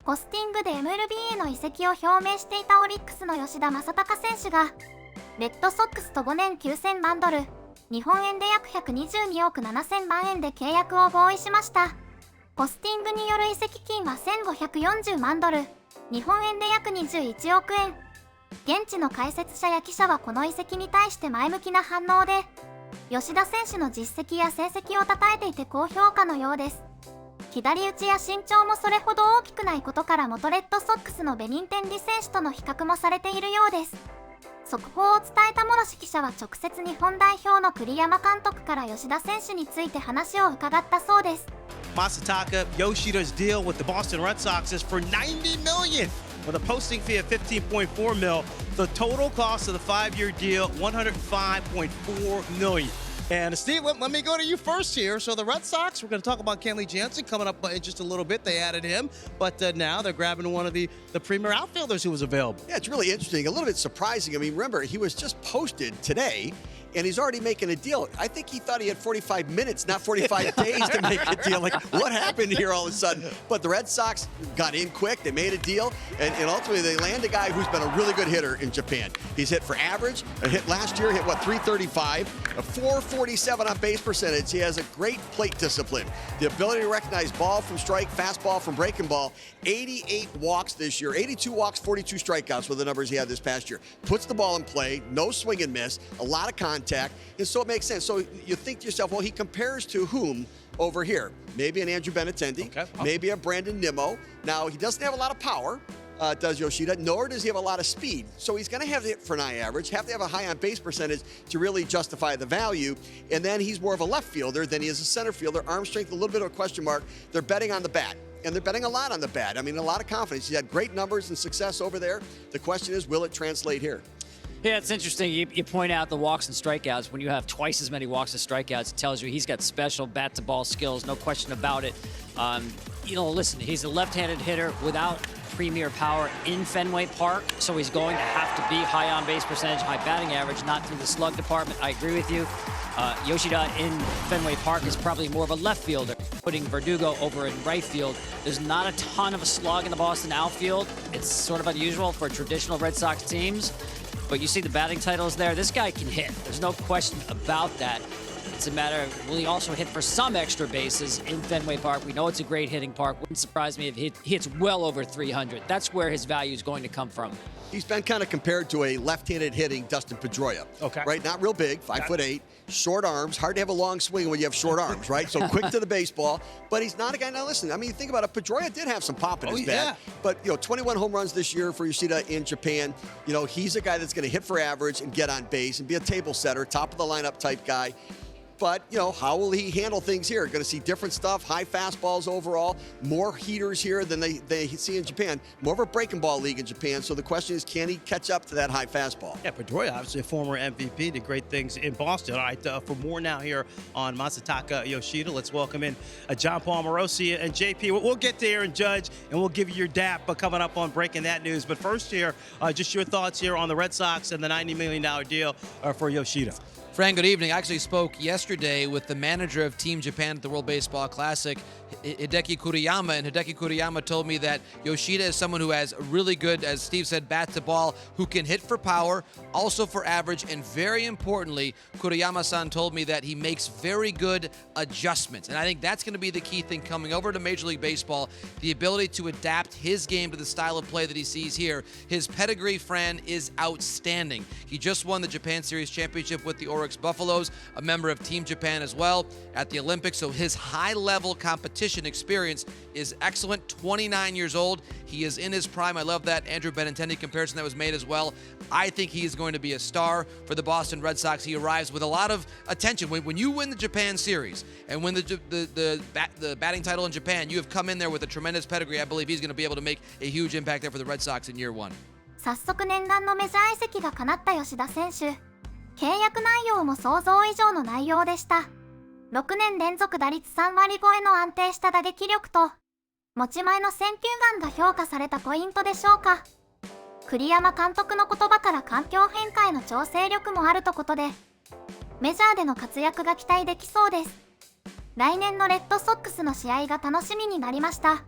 ポスティングで MLB への移籍を表明していたオリックスの吉田正尚選手が、レッドソックスと5年9000万ドル、日本円で約122億7000万円で契約を合意しました。ポスティングによる移籍金は1540万ドル、日本円で約21億円。現地の解説者や記者はこの移籍に対して前向きな反応で、吉田選手の実績や成績を称えていて高評価のようです。左打ちや身長もそれほど大きくないことから元レッドソックスのベニンテンディ選手との比較もされているようです。速報を伝えたモロシ記者は直接日本代表の栗山監督から吉田選手について話を伺ったそうです。Masataka Yoshida's deal with the Boston Red Sox is for $90 million with a posting fee of $15.4 million. The total cost of the 5-year deal, $105.4 million. And Steve, let me go to you first here. So the Red Sox, we're going to talk about Kenley Jansen coming up in just a little bit. They added him, but now they're grabbing one of the premier outfielders who was available. Yeah, it's really interesting. A little bit surprising. I mean, remember, he was just posted today, and he's already making a deal. I think he thought he had 45 minutes, not 45 days to make a deal. Like, what happened here all of a sudden? But the Red Sox got in quick. They made a deal, and ultimately they land a guy who's been a really good hitter in Japan. He's hit for average. Hit last year, hit, what, 335, a 447 on base percentage. He has a great plate discipline. The ability to recognize ball from strike, fastball from breaking ball. 88 walks this year, 82 walks, 42 strikeouts were the numbers he had this past year. Puts the ball in play, no swing and miss, a lot of contact, and so it makes sense. So you think to yourself, well, he compares to whom over here? Maybe an Andrew Benintendi, okay. Maybe a Brandon Nimmo. Now, he doesn't have a lot of power, does Yoshida, nor does he have a lot of speed. So he's going to have to hit for an high average, have to have a high on base percentage to really justify the value. And then he's more of a left fielder than he is a center fielder. Arm strength, a little bit of a question mark. They're betting on the bat. And they're betting a lot on the bat. I mean, a lot of confidence. He had great numbers and success over there. The question is, will it translate here? Yeah, it's interesting. You point out the walks and strikeouts. When you have twice as many walks and strikeouts, it tells you he's got special bat-to-ball skills, no question about it. Listen, he's a left-handed hitter without premier power in Fenway Park, so he's going to have to be high on-base percentage, high batting average, not through the slug department. I agree with you. Yoshida in Fenway Park is probably more of a left fielder. Putting Verdugo over in right field, there's not a ton of a slug in the Boston outfield. It's sort of unusual for traditional Red Sox teams. But you see the batting titles there. This guy can hit. There's no question about that. It's a matter of, will he also hit for some extra bases in Fenway Park? We know it's a great hitting park. Wouldn't surprise me if he hits well over 300. That's where his value is going to come from. He's been kind of compared to a left-handed hitting Dustin Pedroia. Okay. Right? Not real big, 5'8", short arms. Hard to have a long swing when you have short arms, right? So quick to the baseball. But he's not a guy. Now listen, I mean, think about it. Pedroia did have some pop in his bat. But 21 home runs this year for Yoshida in Japan. He's a guy that's going to hit for average and get on base and be a table setter, top of the lineup type guy. But, how will he handle things here? Going to see different stuff, high fastballs overall, more heaters here than they see in Japan. More of a breaking ball league in Japan. So the question is, can he catch up to that high fastball? Yeah, Pedroia, obviously a former MVP, did great things in Boston. All right, for more now here on Masataka Yoshida, let's welcome in John Paul Morosi and JP. We'll get there and judge, and we'll give you your DAP coming up on Breaking That News. But first here, just your thoughts here on the Red Sox and the $90 million deal for Yoshida. Frank, good evening. I actually spoke yesterday with the manager of Team Japan at the World Baseball Classic, Hideki Kuriyama, and Hideki Kuriyama told me that Yoshida is someone who has a really good, as Steve said, bat to ball, who can hit for power, also for average, and very importantly, Kuriyama-san told me that he makes very good adjustments. And I think that's going to be the key thing coming over to Major League Baseball, the ability to adapt his game to the style of play that he sees here. His pedigree, Fran, is outstanding. He just won the Japan Series Championship with the Oryx Buffaloes, a member of Team Japan as well at the Olympics. So his high-level competition experience is excellent. 29 years old. He is in his prime. I love that Andrew Benintendi comparison that was made as well. I think he is going to be a star for the Boston Red Sox. He arrives with a lot of attention. When you win the Japan Series and win the batting title in Japan, you have come in there with a tremendous pedigree. I believe he's going to be able to make a huge impact there for the Red Sox in year one. 早速念願のメジャー移籍が叶った吉田選手。契約内容も想像以上の内容でした。6年連続打率3割超えの安定した打撃力と、持ち前の選球眼が評価されたポイントでしょうか。栗山監督の言葉から環境変化への調整力もあるとことで、メジャーでの活躍が期待できそうです。来年のレッドソックスの試合が楽しみになりました。